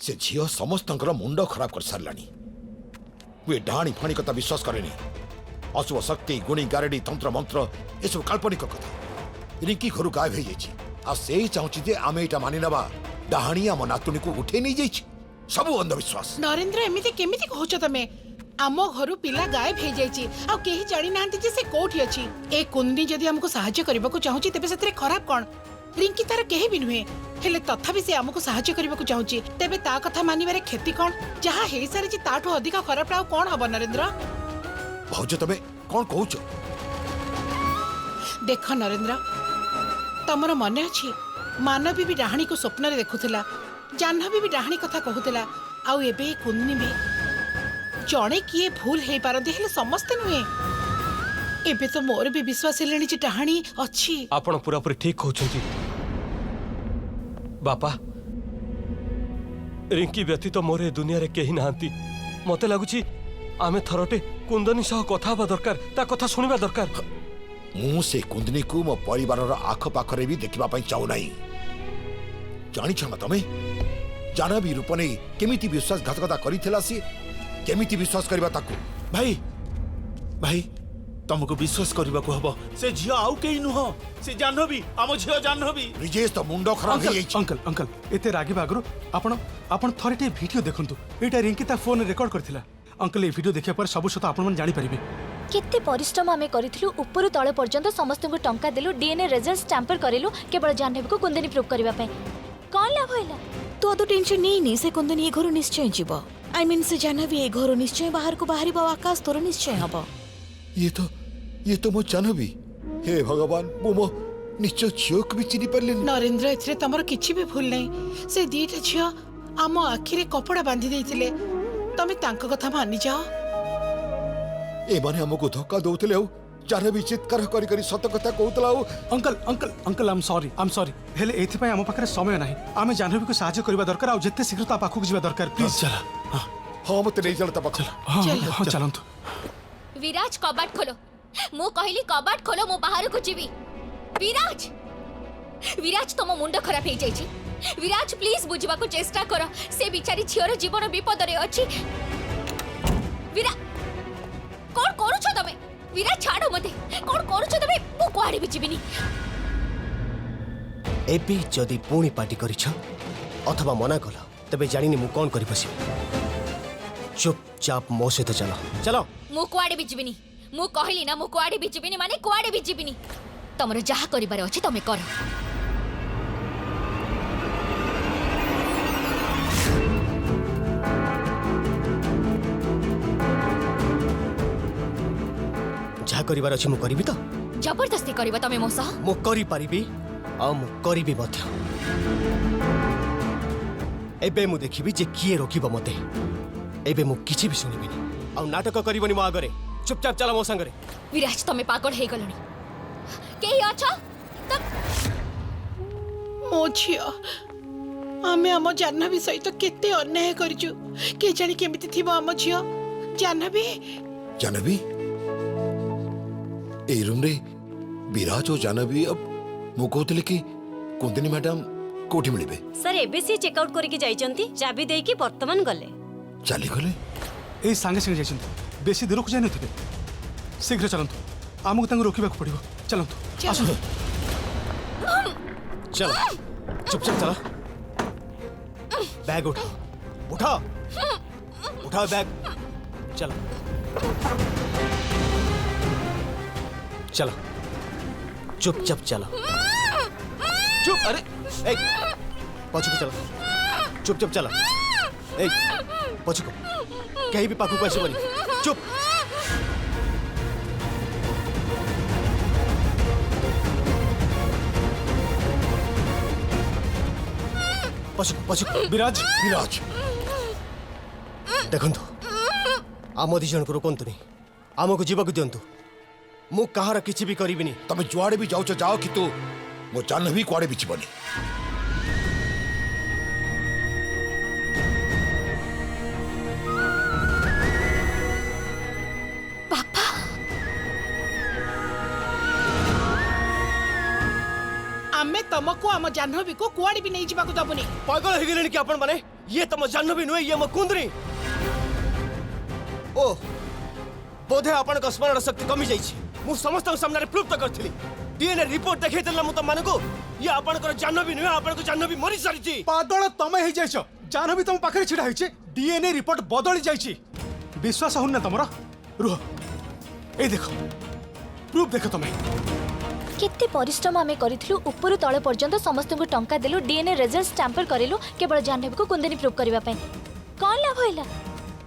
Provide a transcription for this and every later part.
से झील समस्त मुंड खराब कर साराणी वे डाणी फाणी कथा विश्वास करे अशुभ शक्ति गुणी गारेडी तंत्र मंत्र ये सब काल्पनिक कथा रिंकी घर गायब हो जाए चाहूँ आम यहाँ मानि ना डाणी आम नातुणी को उठे नहीं जाइए सब अंधविश्वास। नरेंद्र एमती केमिति कहूछ तमे आम घर पिला गायब हो जाइए आ केही जानि नांती जे से कोठी अछि ए कुंदी जदि हमको सहाय्य करबा को चाहूची तेबे सेतरे खराब कोन रिंकी तार केही भी नुहे हेले तथापि से हमको सहाय्य करबा को चाहूची तेबे ता कथा मानिबारे क्षति कोन जहा हे सारी जे ताठो अधिक खराब राव कोन हबो नरेंद्र भाउज तमे कोन कहूछ देख नरेंद्र तमर मने अछि मानवी भी डाहाणी को स्वप्न रे देखुथिला जाह्नवी भी डाहाणी कथा कहूथिला आउ एबे कुंदी भी जड़े किए भूल हो पारती हेले समस्ते नुहे एबे तो मोर भी विश्वास हेलेनी जे डाहाणी अछि आपण पूरा पूरी ठीक कहउछंती बापा रिंकी व्यतीत मोर ए दुनिया रे केही नाहंती मते लागुची आमे थरटे कुंदनी सह कथा बा दरकार ता कथा सुनिबा दरकार मु से कुंदनी को मो परिवार आख पाखरे भी देखिबा पई चाहू नाही जानि छ तमे जानवी रूप नहीं केमिति विश्वासघातकता करिथिला सी केमिति विश्वास करबा ताकू भाई भाई तुमको विश्वास करबा को हबो से झियो आउ केही नुह से जाह्नवी आम झियो जाह्नवी ब्रिजेश तो मुंडो खराब हो जाइए। अंकल अंकल एते रागी बागरो आपण आपण थरटे वीडियो देखंतु एटा रिंकी ता फोन रिकॉर्ड करथिला अंकल ए वीडियो देखिया पर सब सत आपण मन जानि परिबे केते परिश्रम आमे करिथिलु ऊपर तळे पर्यंत समस्त को टंका देलु डीएनए रिजल्ट स्टैंपर करिलु केवल जाह्नवी को कुंदनी प्रूव करबा पे कोन लाभ होइला तो तो टेंशन नहीं से कुंदनी ए घर निश्चय जीव आई मीन से जाह्नवी ए घर निश्चय बाहर को बाहरी आकाश तोर निश्चय हबो ये तो मो जानवी हे भगवान मो निश्चय झील को भी चिनी पारे नरेंद्र एथरे तमर किछि भी भूल नहीं से दीटा झियो आम आखिरे कपड़ा बांधी देइथिले तमे तांको कथा मानि जाओ ए माने हमको धोखा दउथिले हो जानवी चित्कार करी करी सत कथा कहउतला हो uncle uncle uncle I am sorry हेले एथि पय हम पाखरे समय नाही आमे जाह्नवी को सहायता करबा दरकार आ जत्ते शीघ्र ता पाखु जिबा दरकार प्लीज चला हां मते नहीं चलता पक्ष हां चलंतु विराज कबाट खोलो मु कहली कबाट खोलो मु बाहर को जीवी विराज विराज तुम मुंड खराब हो जाइए विराज प्लीज बुझवा को चेष्टा कर से बिचारी झीवर जीवन विपद रे अछि विरा कोन करू छ तमे विराज छाड़ो मते कोन करू छ तमे मु कोआडी भी जीविनी एबी जदि पुणी पार्टी करिछ अथवा मना कल तबे जानिनी मु कोन करि बसी चुपचाप मो सहित चलो चलो मु कोआडी भी जीविनी मु कहली ना मु कोआडी भी जीविनी माने कोआडी भी जीविनी तमरो जहा करिबार अछि तमे कर जहा करिबार अछि मु करिबि तो जबरदस्ती करिबा तमे मो सह मु करि परिबि आ मु करिबि मध्य एबे मु देखिबि जे किए रोकिबो मते एबे मु किछि भी सुनिबिनी आ नाटक करिबोनी मो आगरे चुपचाप चला मो संगरे विराज तमे पागल हे गलनी केही अछ मो झियो आमे आम जाह्नवी सहित केते अन्याय करिजु के जानि केमिति थिबो आम झियो जाह्नवी जानवी ए रूम रे विराज और जानवी अब मु कहतले कि कुंदनी मैडम कोठी मिलिबे सर एबे से चेकआउट करके जाइचंती चाबी देई कि वर्तमान गले चली गले ए संगे संगे जाइछंती बेसी दूर को जाय नथिबे शीघ्र चलंतु आमको तांग रोकिबा को पड़िबो चलंतु आसु चलो चुपचाप चलो बैग उठाओ उठाओ उठाओ बैग चलो चलो चुपचाप चलो चुप अरे ए पछुको चलो चुपचाप चलो ए पछुको कहीं भी पाखु को आसबनी चुप पछुको पछुको विराज विराज देखंतु आम दी जन को रोकंतुनी आमको जीवक दिंतु मु कहार किछि भी करिबिनी तमे जुआड़े भी जाओ जाओ कि तू मो जाह्नवी कुआड़े भी जीवनी पापा आमे तमको आम जाह्नवी को कुआडी भी नहीं जिबाको दबुनी पागल हो गलेनी कि आपण माने ये तुम जाह्नवी नुहे ये मो कुंदनी ओ बोधे आपण स्मरण शक्ति कमी जाइए मु समस्त सामने प्रूफ तो करी डीएनए रिपोर्ट देखई देला मु तुम को ये आपण जाह्नवी नुहे आपण जाह्नवी मरी सारी पागल तमे ही जाइछ जाह्नवी तुम पाखरे छिड़ा होइछे डीएनए रिपोर्ट बदली जाइछि विश्वास होन ना तमरा रुह ए देखो प्रूफ देखो तमे केते परिश्रम आमे करिथिलु ऊपर तळे पर्यंत समस्त को टंका देलु डीएनए रिजल्ट स्टैंपल करिलु केवल जाह्नवी को कुंदनी प्रूफ करबा पय कोन लाभ होइला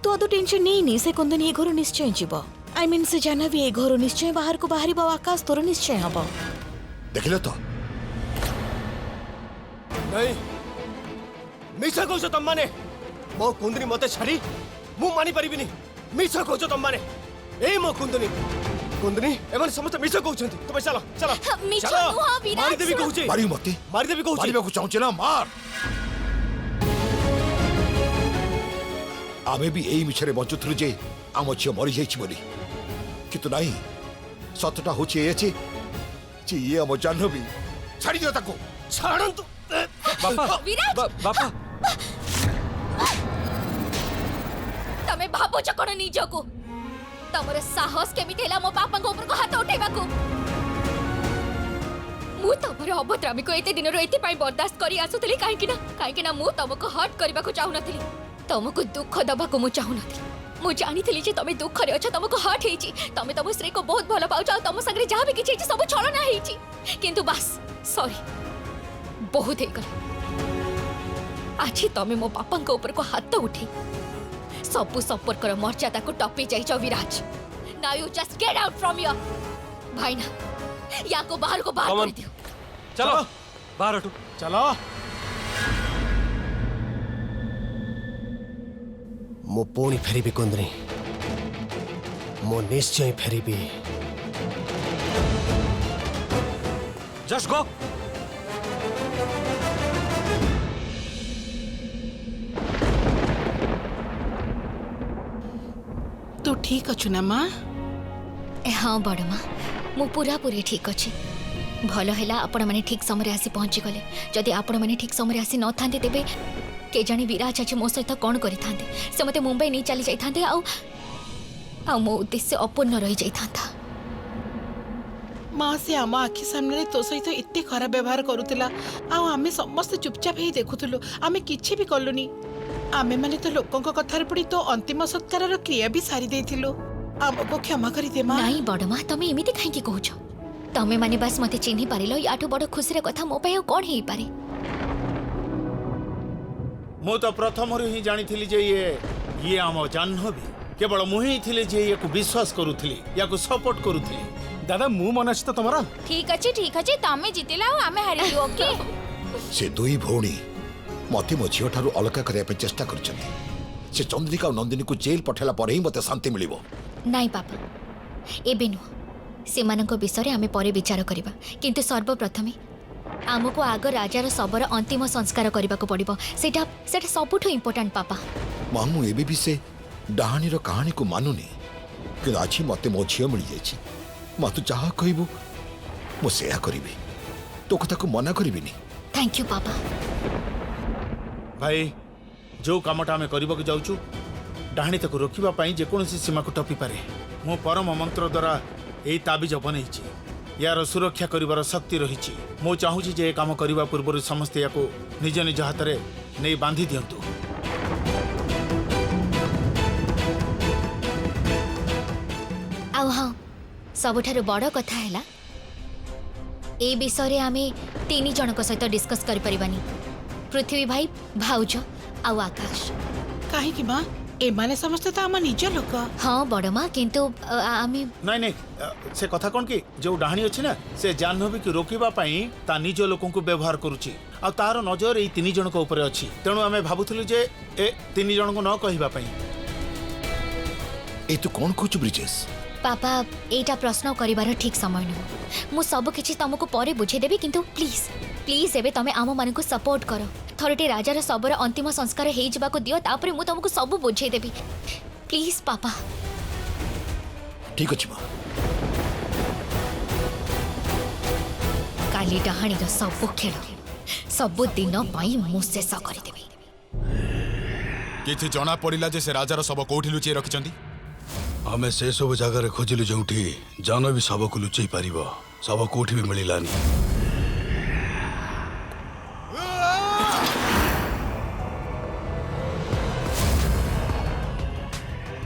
तू अदु टेंशन नहीं से कुंदनी ए घर निश्चय जीव आई मीन से जाह्नवी ए घर निश्चय बाहर को बाहरी आकाश तोर निश्चय हब देखिल तो नहीं मिसा कहछ तुम माने मो कुंदनी मते छाड़ी मु मानि परिबिनी मिसा कहछ तुम माने ए मो कुंदनी कुंदनी एमन समस्त मिसा कहछंती तुम चलो चलो मिसा चलो। नुहा विराट मारी देवी कहूची मारी मते मारी देवी कहूची मारिबा को चाहूचे ना मार आमे भी एई मिछरे बंचुथुरु जे आम झियो मरी जाइछि बोली किंतु नाही सतटा होछि एचे जे ये आम जाह्नवी छाड़ी दियो ताको छाड़ंतु बापा विराट बापा तमे भाबुछ कोन निजको तमर साहस केमिति हैला मो पापा को ऊपर को हाथ उठेबा को मु तमर अभद्रामी को एते दिन रो एते पाई बर्दाश्त करी आसुतली काहे ना मु तमको हर्ट करबा को चाहू नथली तमको दुख दबा को मु चाहू नथली मु जानिथली जे तमे दुख रे अछ तमको हर्ट हेची तमे तम श्री को बहुत भलो पाउछ आ तम संगे जहा भी किछि हेची सब छलना हेची किंतु बस सॉरी बहुत हे गला आज तमे मो पापा को ऊपर को हाथ उठे सबु संपर्क मर्यादा को टपी जाइछ Viraj now you just get out from your भाईना या को बाहर को बाहर कमन कर दियो चलो बाहर हटो चलो मो पुणी फेरिबी कुंदनी मो निश्चय फेरिबी जस्ट गो तू ठीक अच्छु ना माँ हाँ बड़ माँ मु पूरा पूरी ठीक अच्छी भल है आपण मैंने ठीक समय आसी पहुंची गले जदि आपण मैंने ठीक समय आसी न था तेबे के जानी विराज आज मो सहित कौन करि थांते से मते मुंबई नहीं चली जाई थांते आ मो उद्देश्य अपूर्ण रही जाई थांता माँ से आम आखि सामने तो सहित एते खराब व्यवहार करुला आमे समस्त चुपचाप ही देखुलु आमे किछि भी कलुनी आमे माने तो लोकों कथार पड़ी तो अंतिम संस्कार क्रिया भी सारी देथिलु आमको क्षमा करी दे माँ नहीं बड़ माँ तमे एमिति काहे कहूछ तमे माने बस मते चिन्हि पारिलो याठू बड़ खुशी रे कथा मो पय कोन हेई पारे मु तो प्रथम ही जानी जे ये आम जाह्नवी केवल मुही थिले जे ये को विश्वास करूथली या को सपोर्ट करूथली दादा मु मन अछि तो तमरा ठीक अछि तमे जितिला आ आमे हारि दियो ओके से दुई भौणी मते मो झियो ठारू अलगा करिया पे चेष्टा करछन्ती से चंद्रिका और नंदिनी को जेल पठेला पर ही मते शांति मिलिबो नाई पापा एबे नु सेमानंको विषय आमे परे विचार करिबा किंतु सर्वप्रथमे आमको आग राजार शबर अंतिम संस्कार करने को पड़ो सेटा सबुठ इम्पोर्टाट पापा मामू एबे भी से डाहानीर कहानी को मानुनी कि आज मते मो झियो मिल जाइछि मा तू जहा कहबू मो सेया करिबी तो कथा को मना करिबिनी थैंक यू पापा भाई जो कामटा आम करने जाऊँ डाहाणी ताको रोकवा जेकोसी सीमा को टपी पारे मो परम मंत्र द्वारा यही ताबिज बनई यार सुरक्षा करिवार शक्ति रही मो चाहूँ जे काम करने पूर्व समस्ते या निज निज हाथ में नहीं बांधि दिंतु आउ हाँ सबुठारु बड़ कथा है ए विषय आमे तीन जनक सहित डिस्कस कर परिबानी पृथ्वी भाई भाउज आउ आकाश काहे कि माँ एमाने समस्त तो आम निज लोक हाँ बड़ माँ किंतु आमे नहीं नहीं से कथा कौन कि जो डाहाणी अच्छी ना से जाह्नवी की रोकवा ता निज लोक व्यवहार करुच्ची आ तार नजर ये तीन जन ऊपर अच्छी तेणु आम भावुलु जे ए तीन जन को न कहवाई ए तू कौन कहू ब्रिजेश पापा एटा प्रश्न करिवार ठीक समय नुह मु सब किछि तुमको परे बुझेदेवी किंतु प्लीज प्लीज एबे तमे आम मानकु सपोर्ट करो थरटे राजार शबर अंतिम संस्कार हेइ जबाको दियो तापरे मु तुमको सब बुझेदेवी प्लीज पापा ठीक अछि मां काली डाहाणीर सब खेल सब दिन पाई मु शेष करदेवी किछि जना पड़िला जे से राजार शव कोठी लुचि रखिचंदी आमे से सब जगह खोजिलु जोठी जान भी शव को लुचई पारिबो शव कोठी भी मिलिलानी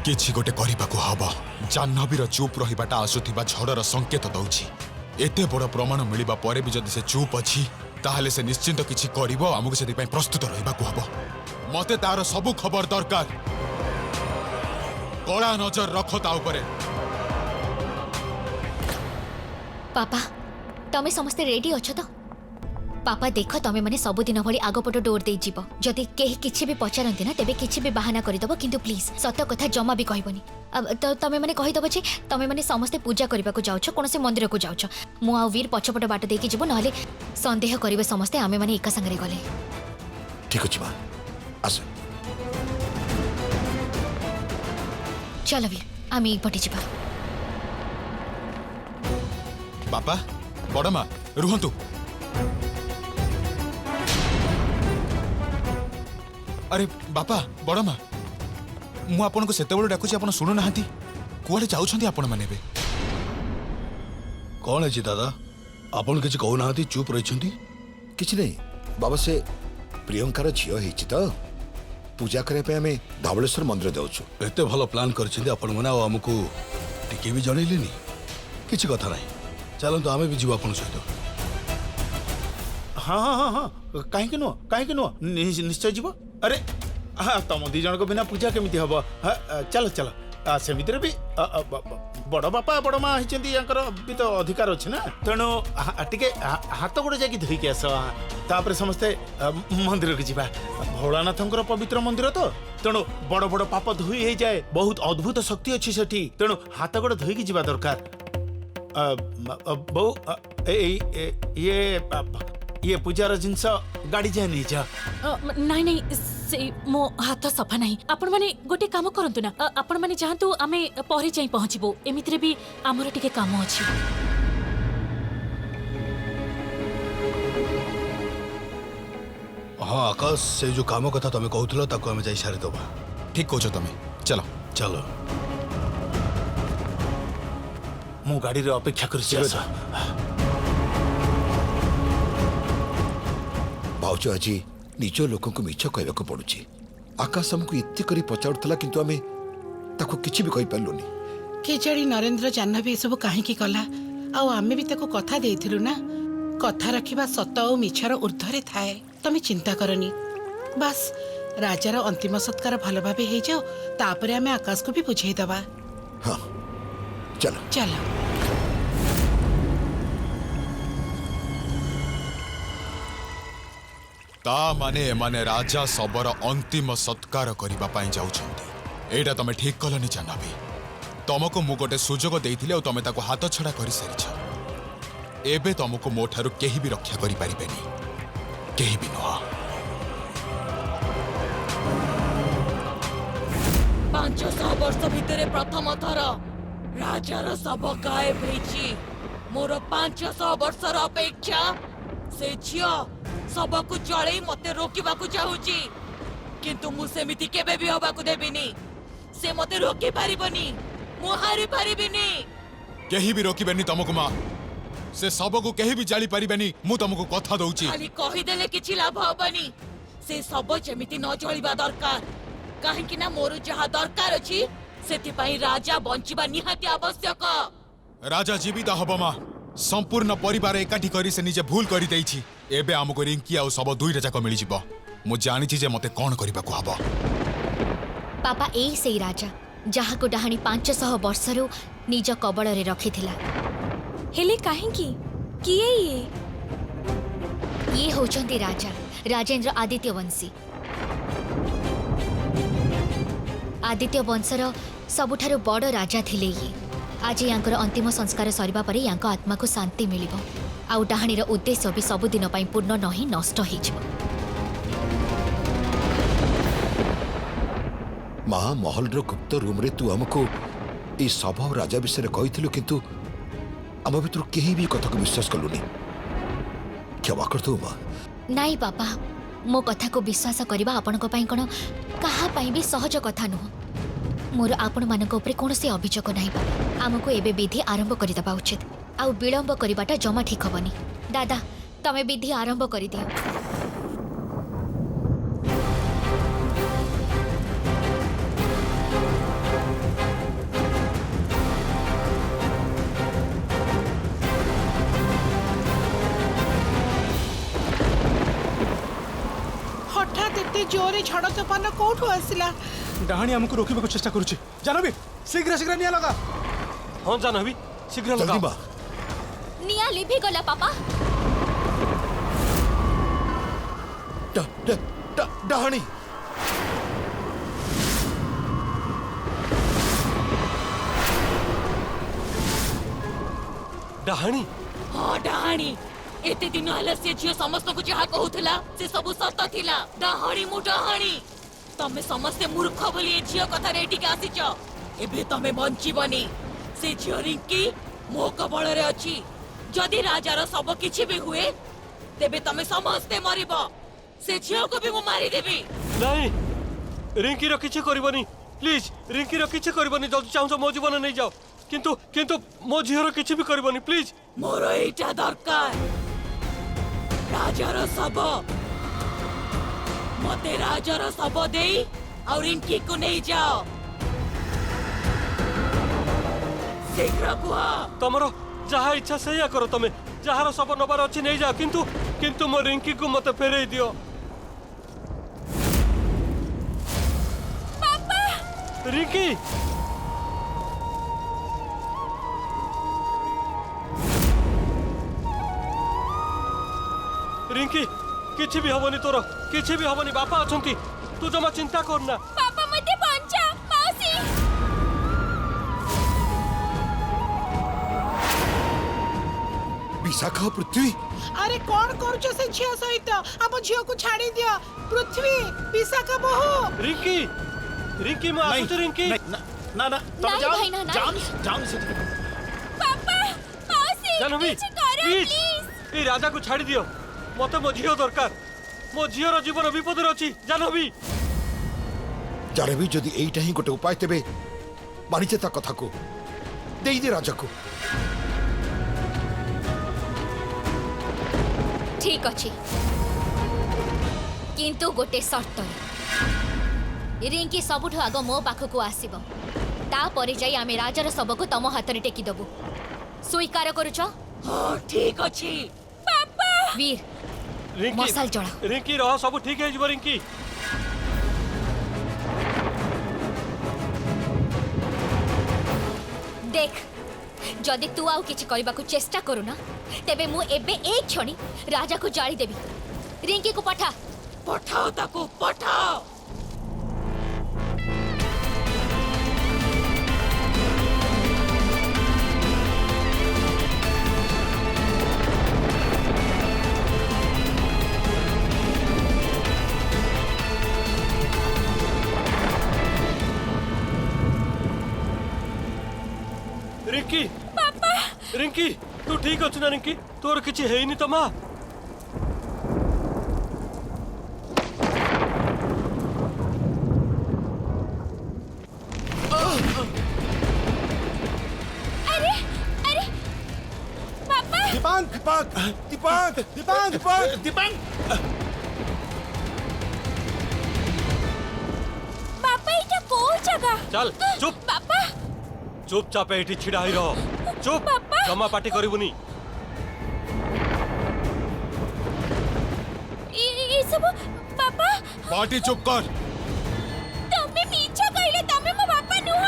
किछि गोटे करिबाकू हबो जाह्नवीर चुप रहिबाटा आसुथिबा झड़र संकेत दउछि एते बड़ प्रमाण मिलिबा परे भी जदि से चुप अछि ताहले से निश्चिंत किछि करिवो हमकु सेति पई प्रस्तुत रहिबाकू हबो मते तार सबु खबर दरकार कड़ा नजर रख ता उपरे पापा तमे समस्ते रेडी अछ तो पापा देख तमे माने सबुदिन भली आगपट डोर दे जीव जदि केही किछि भी पचारंती ना तेबे किछि भी बहाना करिदबो किंतु प्लीज सत कथा जमा भी कहबनी अब तो तमे माने कहिदबो जे तमे माने समस्ते पूजा करबा को जाउछ कोनसे मंदिर को जाउछ मु आ वीर पछपट बाट देकी जीव नहले संदेह करिवे समस्ते आमे माने एका संगरे गले ठीक अछि मां आस चलो वीर आमे पटी जीवा बापा बड़मा रुहंतु अरे बापा बड़मा मु आपन को सेते बेले डाकुची आपन सुनु नाहंती कुआडे जाउछंती आपन माने बे कौन है दादा आपन किछि कहू नाहंती चुप रहिछंती किछि नहीं बाबा से प्रियंकार झियो हेछि तो पूजा करे पे हमें धवलेश्वर मंदिर जाउछु एते भलो प्लान करछंती आपन मने आ हमकु टिके भी जणैलेनी किछि कथा नाही चलंतु आमे भी जीव आपन सहित हाँ हाँ हाँ हाँ कहीं नुह निश्चय जीव अरे हाँ तुम दी जन को बिना पूजा केमिति हबो चलो चलो सेमिति भी बड़ बापा बड़ माँ भी तो अधिकार अच्छे ना तेणु टिके हाथ गोड़े जाकि धोईकी आस तापर समस्ते मंदिर को जीवा भोलानाथंकर पवित्र मंदिर तो तेणु बड़ बड़ पाप धोई हो जाए बहुत अद्भुत शक्ति अच्छी सेठी तेणु हाथ गोड़े धोईकी जीवा दरकार बहु ये पूजार जिनस गाड़ी जाए नहीं जा नाई नाई से मो हाथ सफा नहीं आपण माने गोटे काम करंतु ना आपण माने जाहतु आमे पहरी जाई पहुंचबो एमितिरे भी हमर टिके काम अछि हाँ आकाश से जो काम कथा तमे कहउतलो ताको हमें जाई सारी दबा ठीक कहछ तमे चलो चलो मु गाड़ी रे अपेक्षा कर भाउज आज निज लोक मिछ कहवाक पड़ुछि आकाश हमको एते करी पचाउतला किंतु आमे ताको किछि भी कहि पारलुनी केजाड़ी नरेंद्र जाह्नवी सब काहेकि कला आउ आमे भी ताको कथा देइथिलु ना कथा रखिबा सत और मिछर ऊर्ध्वरे थाए तमे चिंता करनी बस राजार अंतिम सत्कार भल भाबे हे जाओ तापरे आमे आकाश को भी बुझेई दबा हाँ चलो चलो ता माने राजा सबर अंतिम सत्कार करिबा पई जाउछंती एटा तमे ठीक कलनी जाह्नवी तमको मु गोटे सुजोग देइथिले और तमे ताको हाथ छड़ा करि सारिछ एबे तमको मो ठारू केही भी रक्षा करि परिबेनी केही भी नुह 500 वर्ष भितरे प्रथम थर राजार सब गायब हेछि मोर 500 वर्षर अपेक्षा से झियो सबको जड़े मते रोकिबा को चाहूची किंतु मु सेमिति केबे भी होबा को देबिनी से मते रोकी पारिबनी मु हारि पारिबिनी केही भी रोकिबेनी तमको मां से सबको केही भी जाली पारिबेनी मु तमको कथा दउची खाली कहि देले किछि लाभ होबनी से सब जेमिति न जळिबा दरकार काहे कि ना मोर जहा दरकार अछि सेति पई राजा बंचिबा निहाती आवश्यक राजा जीवित हब मां संपूर्ण परिवार एकाठी करी से निजे भूल करी देइछि एबे हमको रिंकी आ सब दुईटा जाक मिली जिवो मु जानि छी जे मते कोन करिबा को हबो पापा एई सेई राजा जहा को डाहानी 500 वर्षरु निज कबल रे रखिथिला हेले काहे की किए ये होचंती राजा राजेंद्र आदित्य वंशी आदित्य वंशर सबुठारु बड़ राजा थिले ये आज यांकर अंतिम संस्कार सरिबा परे यांको आत्मा को शांति मिलिबो आउ डाहानीर उद्देश्य भी सबुदिन पई पूर्ण नहीं नष्ट होइजिबो माँ महल गुप्त रूम रे तू हमको ये सभा और राजा विषय कही किंतु आम भर कहीं भी कथा को विश्वास कलुनी क्षमा कर दो माँ नाई पापा मो कथा को विश्वास करबा आपनको पई कोन कहा पई भी सहज कथा नुह मोर आपण मानक ऊपर कोनोसी अभियोग नाही बाबा हमको एबे विधि आरंभ करि दबा उचित आ विलंब करबाटा जमा ठीक हबनी दादा तमे विधि आरंभ करि दियो हठात एते जोरे झड़ तूफान कोठू आसिला डाहाणी हमको रोकवा चेष्टा करुचे जानवी शीघ्र शीघ्र निया लगा हाँ जानवी शीघ्र जल्दी लगा बा निया लिभि गला पापा डाहाणी डाहाणी हाँ डाहाणी एते दिन हला से झियो समस्त को जहा कहउथला से सब सत थिला डाहाणी मु डाहाणी तमे समस्त मूर्ख बोली ए झियो कथा रेटी के आसीच एबे तमे बंचीबनी से झियो रिंकी मो कबळ रे अछि जदि राजार सब किछि भी हुए तेबे तमे समस्ते मरिबो से झियो को भी मु मारी देबी नहीं रिंकी रो किछि करबनी प्लीज रिंकी रो किछि करबनी जल्दी चाहू मो जीवन नहीं जाओ किंतु किंतु मो झियर किछि भी करबनी प्लीज मोर एटा दरकार राजार सब मते राजार सब देई और रिंकी को नहीं जाओ शीघ्र कुआ तमरो जहा इच्छा से करो तमे जहार सब नबार अच्छी नहीं जाओ किंतु किंतु मो रिंकी को मते फेरे दियो रिंकी रिंकी किछि भी हबनी तोर किछि भी हबनी बापा अछंती तू जमा चिंता करना पापा मते बंचा मासी विशाखा पृथ्वी अरे कौन करूछ से झियो सहित हम झियो को छाड़ी दियो पृथ्वी विशाखा बहू रिंकी रिंकी मैं आसुच रिंकी ना ना ना तुम नहीं जाओ भाई, ना, जाओ नहीं। जाओ से पापा मासी जानवी किछि करो प्लीज प्लीज ए राजा को छाड़ी दियो मते मो झियो दरकार मो झियर जीवन विपद रे अछि जानवी जानवी जदि एइटा ही गोटे उपाय तेबे मानिचे ता कथा को देई दे राजा को ठीक अछि किंतु गोटे शर्त रिंकी सबुठु आग मो पाखकु आसीबो ता परे जाई आमे राजार सबको तम हातरे टेकी दबु स्वीकार करूछ हाँ ठीक अछि पापा वीर रिंकी मसाल जड़ा रिंकी रह सब ठीक है जीव रिंकी देख जदि तू आउ किछि करबाकू चेष्टा करू ना तेबे मु एबे एक क्षणी राजा को जाली देबी रिंकी को पठा पठाओ ताको पठाओ रिंकी पापा रिंकी तू ठीक अछि ना रिंकी तोर किछि हेइनी त मां अरे अरे पापा दीपांक दीपक दीपक दीपांक दीपक दीपांक पापा इटा को जगह चल चुप पापा चुपचाप एठी छिड़ा ही रह चुप पापा। जमा पार्टी करिबुनी ई सब पापा पार्टी चुप कर तमे मीछ कइले तमे मो पापा नुह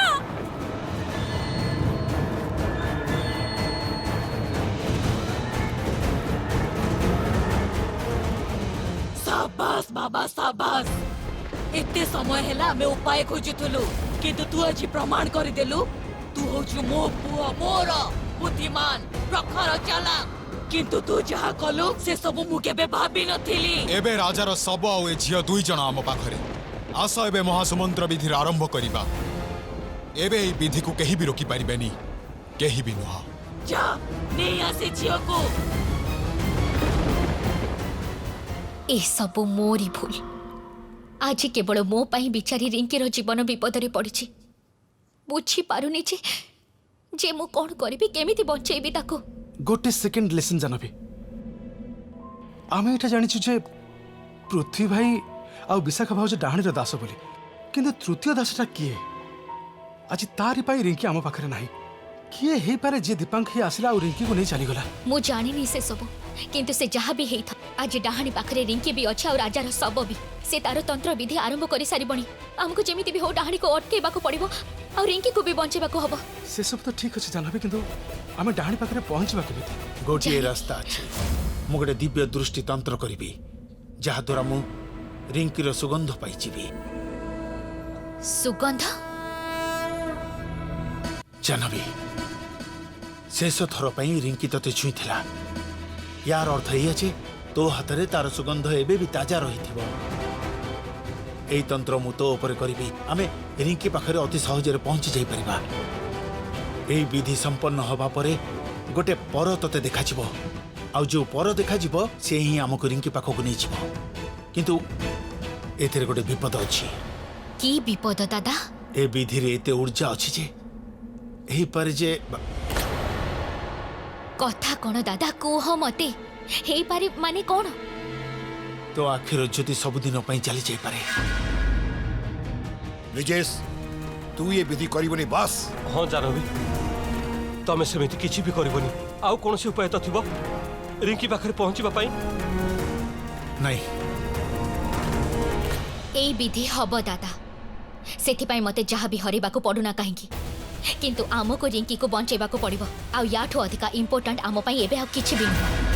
शाबाश बाबा शाबाश एते समय हेला मैं उपाय खोजुथुलु किंतु तू आज प्रमाण करि देलु तू होछु मो पुआ मोर बुद्धिमान प्रखर चालाक किंतु तू जहा कलु से सब मु केबे भाबी नथिली एबे राजार सब आ ए झियो दुई जण आम पाखरे आस एबे महासुमंत्र विधि आरंभ करिबा एबे ए विधि को केही भी रोकी पारिबेनी केही भी नुह जा नहीं आसे झियो को ए सबु मोरी भूल। आज केवल मो पाई बिचारी रिंकीर जीवन विपद में पड़ी। बुझी पारुनी जे मु कौन करी केमिति बंचेबी ताको। गोटे सेकेंड लिसन जानवी आम ये जाचु जे पृथ्वी भाई आ विशाखा भाज डाणीर दास बोली किंतु तृतीय दासटा किए आज तारी पाई रिंकी आम पाखे ना किए हे पारे जे दीपांक ही आसिला आ रिंकी को नहीं चलीगला। मु जानी से सब किंतु से जहाँ भी हेई था आज डाहाणी पाखरे रिंकी भी अच्छे और राजार सब भी से तार तंत्र विधि आरंभ कर सारिबणी। आमको जेमिति भी हो डाहाणी को अटकेबा को पड़िबो और रिंकी को भी बंचेबा को हबो। से सब तो ठीक अछि जानबे किंतु आमे डाहाणी पाखरे पहुंचबा केमिति। गोटे रास्ता अछि मु गोटे दिव्य दृष्टि तंत्र करिबी जहा द्वारा मु रिंकीर सुगंध पाइचिबी। सुगंध जानबी शेष थर पई रिंकी तते छुई थिला यार अर्थ ये जे तो हाथ तार सुगंध एबे भी ताजा रही। एई तंत्र मु तो ऊपर करी आमे रिंकी पाखरे अति सहजरे पहुंची जाई परिबा। एई विधि संपन्न होबा परे गोटे पर तते देखा जिवो आ जो पर देखा जिवो से ही हमको रिंकी पाखको नै जिवो किंतु एथिरे गोटे विपद अछि। की विपद दादा? ए विधि रे एते ऊर्जा अछि जे एही पर जे कथा कौन दादा कुह मते हे पारे माने कौन? तो आखिर ज्योति सबुदिन पई चली जाई पारे। ब्रिजेश तू ये विधि करबनी बस। हाँ जानवी तमें सेमिति किछि भी करबनी। आउ कोनोसी उपाय तो थिबो रिंकी पाखरे पहुंचबा पई? नहीं ए विधि हब दादा सेथिपाई मते जहाँ भी हरेबा को पड़ुना कहीं किंतु आमको रिंकी को बंचेबा को पड़िबो। आ याठो अधिका इम्पोर्टेंट आम पाई एबे आ किछि भी नहीं।